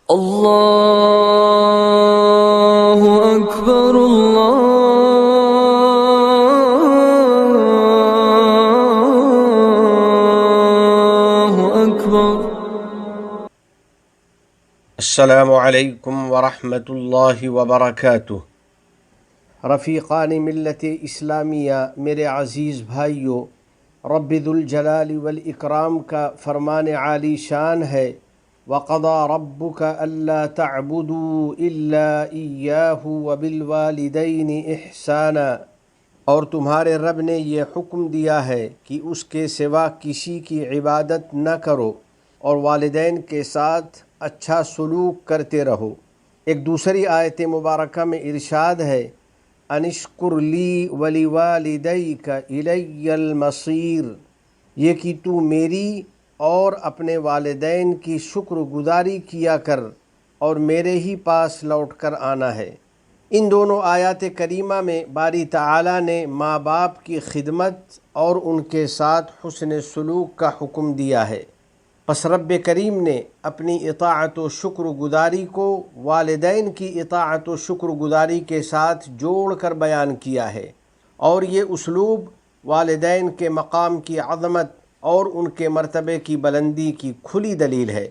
اللہ اکبر اللہ اکبر۔ السلام علیکم ورحمۃ اللہ وبرکاتہ۔ رفیقان ملت اسلامیہ، میرے عزیز بھائیوں، رب ذوالجلال والاکرام کا فرمان عالی شان ہے، وَقَضَىٰ رَبُّكَ أَلَّا تَعْبُدُوا إِلَّا إِيَّاهُ وَبِالْوَالِدَيْنِ إِحْسَانًا، اور تمہارے رب نے یہ حکم دیا ہے کہ اس کے سوا کسی کی عبادت نہ کرو اور والدین کے ساتھ اچھا سلوک کرتے رہو۔ ایک دوسری آیت مبارکہ میں ارشاد ہے، أَنِ اشْكُرْ لِي وَلِوَالِدَيْكَ إِلَيَّ الْمَصِيرُ، یہ کہ تو میری اور اپنے والدین کی شکر گزاری کیا کر اور میرے ہی پاس لوٹ کر آنا ہے۔ ان دونوں آیات کریمہ میں باری تعالیٰ نے ماں باپ کی خدمت اور ان کے ساتھ حسن سلوک کا حکم دیا ہے۔ پس رب کریم نے اپنی اطاعت و شکر گزاری کو والدین کی اطاعت و شکر گزاری کے ساتھ جوڑ کر بیان کیا ہے، اور یہ اسلوب والدین کے مقام کی عظمت اور ان کے مرتبے کی بلندی کی کھلی دلیل ہے،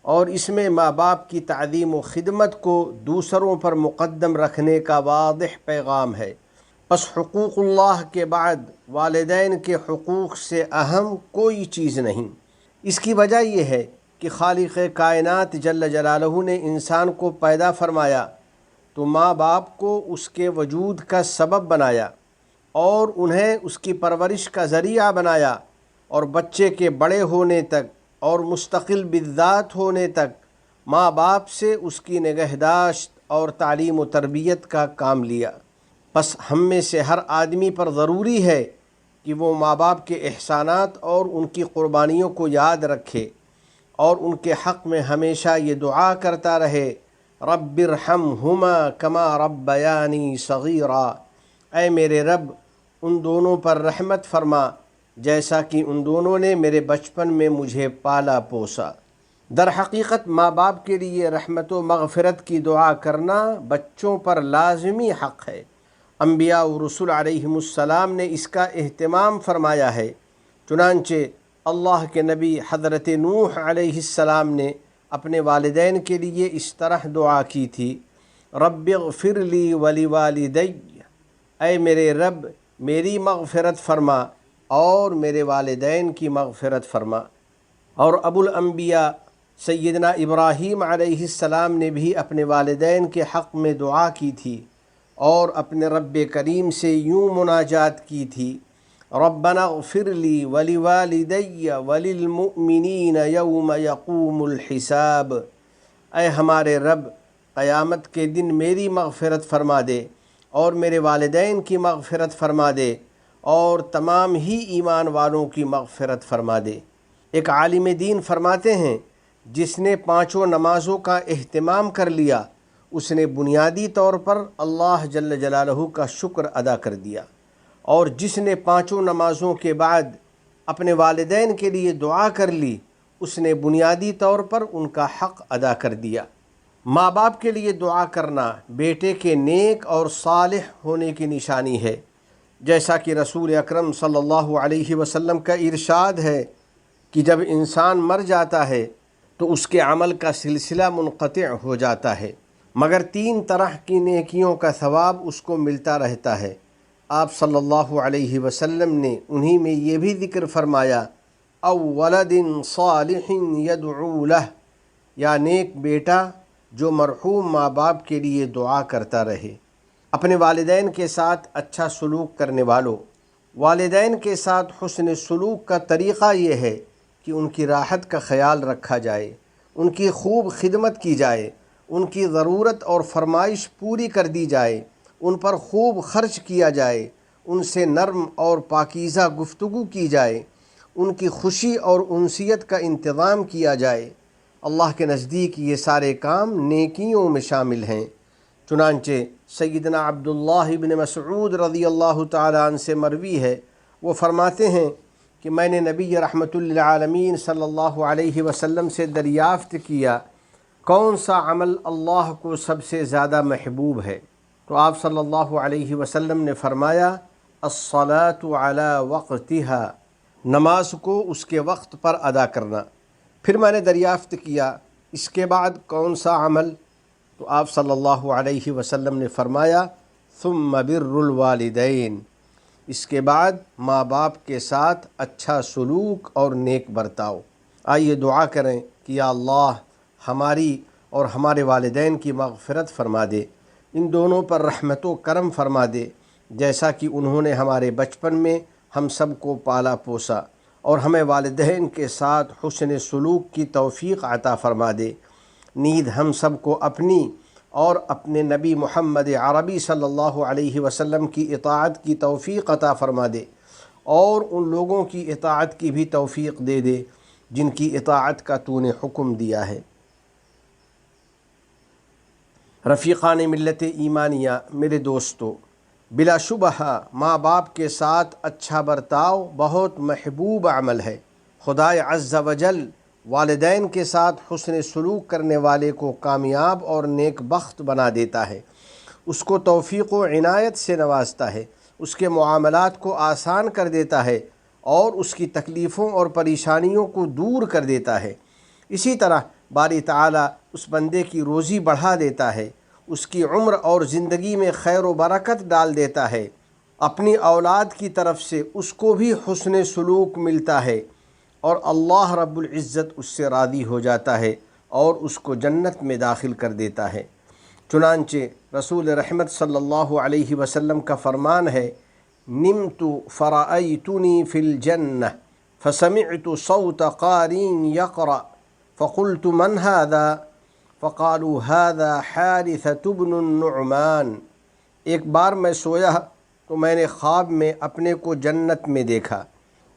اور اس میں ماں باپ کی تعظیم و خدمت کو دوسروں پر مقدم رکھنے کا واضح پیغام ہے۔ پس حقوق اللہ کے بعد والدین کے حقوق سے اہم کوئی چیز نہیں۔ اس کی وجہ یہ ہے کہ خالق کائنات جل جلالہ نے انسان کو پیدا فرمایا تو ماں باپ کو اس کے وجود کا سبب بنایا اور انہیں اس کی پرورش کا ذریعہ بنایا، اور بچے کے بڑے ہونے تک اور مستقل بالذات ہونے تک ماں باپ سے اس کی نگہداشت اور تعلیم و تربیت کا کام لیا۔ پس ہم میں سے ہر آدمی پر ضروری ہے کہ وہ ماں باپ کے احسانات اور ان کی قربانیوں کو یاد رکھے اور ان کے حق میں ہمیشہ یہ دعا کرتا رہے، رب ارحمہما کما ربیانی صغیرا، اے میرے رب ان دونوں پر رحمت فرما جیسا کہ ان دونوں نے میرے بچپن میں مجھے پالا پوسا۔ در حقیقت ماں باپ کے لیے رحمت و مغفرت کی دعا کرنا بچوں پر لازمی حق ہے۔ انبیاء و رسول علیہم السلام نے اس کا اہتمام فرمایا ہے، چنانچہ اللہ کے نبی حضرت نوح علیہ السلام نے اپنے والدین کے لیے اس طرح دعا کی تھی، رب اغفر لی ولوالدی، اے میرے رب میری مغفرت فرما اور میرے والدین کی مغفرت فرما۔ اور ابو الانبیاء سیدنا ابراہیم علیہ السلام نے بھی اپنے والدین کے حق میں دعا کی تھی اور اپنے رب کریم سے یوں مناجات کی تھی، ربنا اغفر لی ولوالدی وللمؤمنین یوم یقوم الحساب، اے ہمارے رب قیامت کے دن میری مغفرت فرما دے اور میرے والدین کی مغفرت فرما دے اور تمام ہی ایمان والوں کی مغفرت فرما دے۔ ایک عالم دین فرماتے ہیں، جس نے پانچوں نمازوں کا اہتمام کر لیا اس نے بنیادی طور پر اللہ جل جلالہ کا شکر ادا کر دیا، اور جس نے پانچوں نمازوں کے بعد اپنے والدین کے لیے دعا کر لی اس نے بنیادی طور پر ان کا حق ادا کر دیا۔ ماں باپ کے لیے دعا کرنا بیٹے کے نیک اور صالح ہونے کی نشانی ہے، جیسا کہ رسول اکرم صلی اللہ علیہ وسلم کا ارشاد ہے کہ جب انسان مر جاتا ہے تو اس کے عمل کا سلسلہ منقطع ہو جاتا ہے، مگر تین طرح کی نیکیوں کا ثواب اس کو ملتا رہتا ہے۔ آپ صلی اللہ علیہ وسلم نے انہی میں یہ بھی ذکر فرمایا، او ولد صالح یدعو لہ، یا نیک بیٹا جو مرحوم ماں باپ کے لیے دعا کرتا رہے۔ اپنے والدین کے ساتھ اچھا سلوک کرنے والوں، والدین کے ساتھ حسن سلوک کا طریقہ یہ ہے کہ ان کی راحت کا خیال رکھا جائے، ان کی خوب خدمت کی جائے، ان کی ضرورت اور فرمائش پوری کر دی جائے، ان پر خوب خرچ کیا جائے، ان سے نرم اور پاکیزہ گفتگو کی جائے، ان کی خوشی اور انسیت کا انتظام کیا جائے۔ اللہ کے نزدیک یہ سارے کام نیکیوں میں شامل ہیں۔ چنانچہ سیدنا عبداللہ بن مسعود رضی اللہ تعالیٰ عنہ سے مروی ہے، وہ فرماتے ہیں کہ میں نے نبی رحمت للعالمین صلی اللہ علیہ وسلم سے دریافت کیا، کون سا عمل اللہ کو سب سے زیادہ محبوب ہے؟ تو آپ صلی اللہ علیہ وسلم نے فرمایا الصلاۃ علی وقتہا، نماز کو اس کے وقت پر ادا کرنا۔ پھر میں نے دریافت کیا اس کے بعد کون سا عمل؟ تو آپ صلی اللہ علیہ وسلم نے فرمایا ثم بر الوالدین، اس کے بعد ماں باپ کے ساتھ اچھا سلوک اور نیک برتاؤ۔ آئیے دعا کریں کہ یا اللہ ہماری اور ہمارے والدین کی مغفرت فرما دے، ان دونوں پر رحمت و کرم فرما دے، جیسا کہ انہوں نے ہمارے بچپن میں ہم سب کو پالا پوسا، اور ہمیں والدین کے ساتھ حسن سلوک کی توفیق عطا فرما دے۔ نیز ہم سب کو اپنی اور اپنے نبی محمد عربی صلی اللہ علیہ وسلم کی اطاعت کی توفیق عطا فرما دے، اور ان لوگوں کی اطاعت کی بھی توفیق دے دے جن کی اطاعت کا تو نے حکم دیا ہے۔ رفیقان ملت ایمانیہ، میرے دوستو، بلا شبہ ماں باپ کے ساتھ اچھا برتاؤ بہت محبوب عمل ہے۔ خدائے عز و جل والدین کے ساتھ حسن سلوک کرنے والے کو کامیاب اور نیک بخت بنا دیتا ہے، اس کو توفیق و عنایت سے نوازتا ہے، اس کے معاملات کو آسان کر دیتا ہے اور اس کی تکلیفوں اور پریشانیوں کو دور کر دیتا ہے۔ اسی طرح باری تعالیٰ اس بندے کی روزی بڑھا دیتا ہے، اس کی عمر اور زندگی میں خیر و برکت ڈال دیتا ہے، اپنی اولاد کی طرف سے اس کو بھی حسن سلوک ملتا ہے، اور اللہ رب العزت اس سے راضی ہو جاتا ہے اور اس کو جنت میں داخل کر دیتا ہے۔ چنانچہ رسول رحمت صلی اللہ علیہ وسلم کا فرمان ہے نمت فرأیتنی فی الجنہ فسمعت صوت قاری یقرأ فقلت من هذا فقالوا هذا حارثة بن النعمان۔ ایک بار میں سویا تو میں نے خواب میں اپنے کو جنت میں دیکھا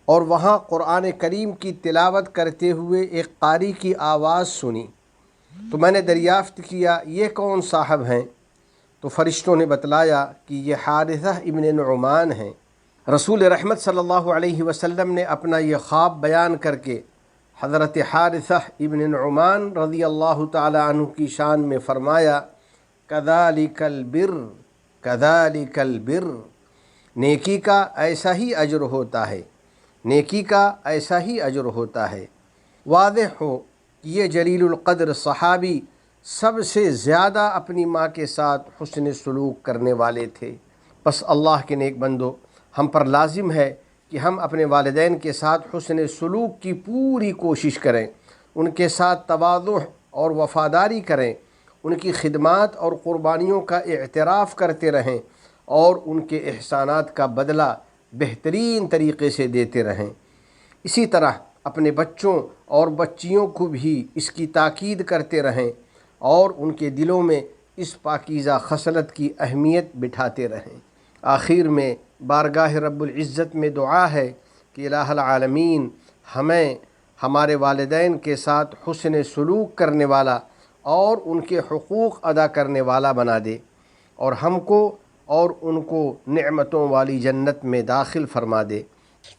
اور وہاں قرآن کریم کی تلاوت کرتے ہوئے ایک قاری کی آواز سنی، تو میں نے دریافت کیا یہ کون صاحب ہیں؟ تو فرشتوں نے بتلایا کہ یہ حارثہ ابن نعمان ہیں۔ رسول رحمت صلی اللہ علیہ وسلم نے اپنا یہ خواب بیان کر کے حضرت حارثہ ابن نعمان رضی اللہ تعالی عنہ کی شان میں فرمایا کذالک البر، کذالک البر، نیکی کا ایسا ہی اجر ہوتا ہے، نیکی کا ایسا ہی اجر ہوتا ہے۔ واضح ہو کہ یہ جلیل القدر صحابی سب سے زیادہ اپنی ماں کے ساتھ حسن سلوک کرنے والے تھے۔ بس اللہ کے نیک بندو، ہم پر لازم ہے کہ ہم اپنے والدین کے ساتھ حسن سلوک کی پوری کوشش کریں، ان کے ساتھ تواضع اور وفاداری کریں، ان کی خدمات اور قربانیوں کا اعتراف کرتے رہیں اور ان کے احسانات کا بدلہ بہترین طریقے سے دیتے رہیں۔ اسی طرح اپنے بچوں اور بچیوں کو بھی اس کی تاکید کرتے رہیں اور ان کے دلوں میں اس پاکیزہ خصلت کی اہمیت بٹھاتے رہیں۔ آخر میں بارگاہ رب العزت میں دعا ہے کہ الہ العالمین ہمیں ہمارے والدین کے ساتھ حسن سلوک کرنے والا اور ان کے حقوق ادا کرنے والا بنا دے، اور ہم کو اور ان کو نعمتوں والی جنت میں داخل فرما دے۔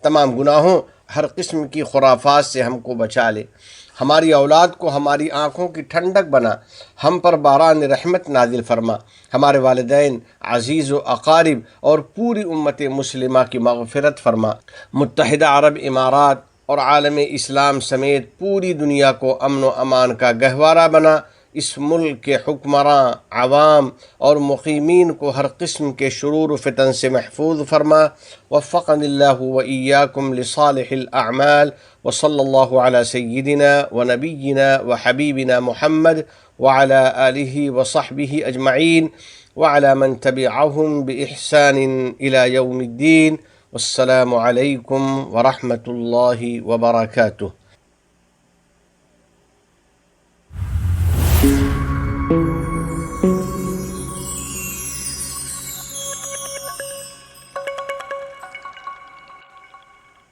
تمام گناہوں، ہر قسم کی خرافات سے ہم کو بچا لے، ہماری اولاد کو ہماری آنکھوں کی ٹھنڈک بنا، ہم پر باران رحمت نازل فرما، ہمارے والدین، عزیز و اقارب اور پوری امت مسلمہ کی مغفرت فرما۔ متحدہ عرب امارات اور عالم اسلام سمیت پوری دنیا کو امن و امان کا گہوارہ بنا، اس ملک کے حکمراں، عوام اور مقیمین کو ہر قسم کے شرور و فتن سے محفوظ فرما۔ وفقنی اللہ و ایاکم لصالح الاعمال، وصلی اللہ علی سیدنا و نبینا و حبیبنا محمد وعلی آلہ وصحبہ اجمعین وعلی من تبعہم بإحسان الی یوم الدین۔ والسلام علیکم ورحمۃ اللہ وبرکاتہ۔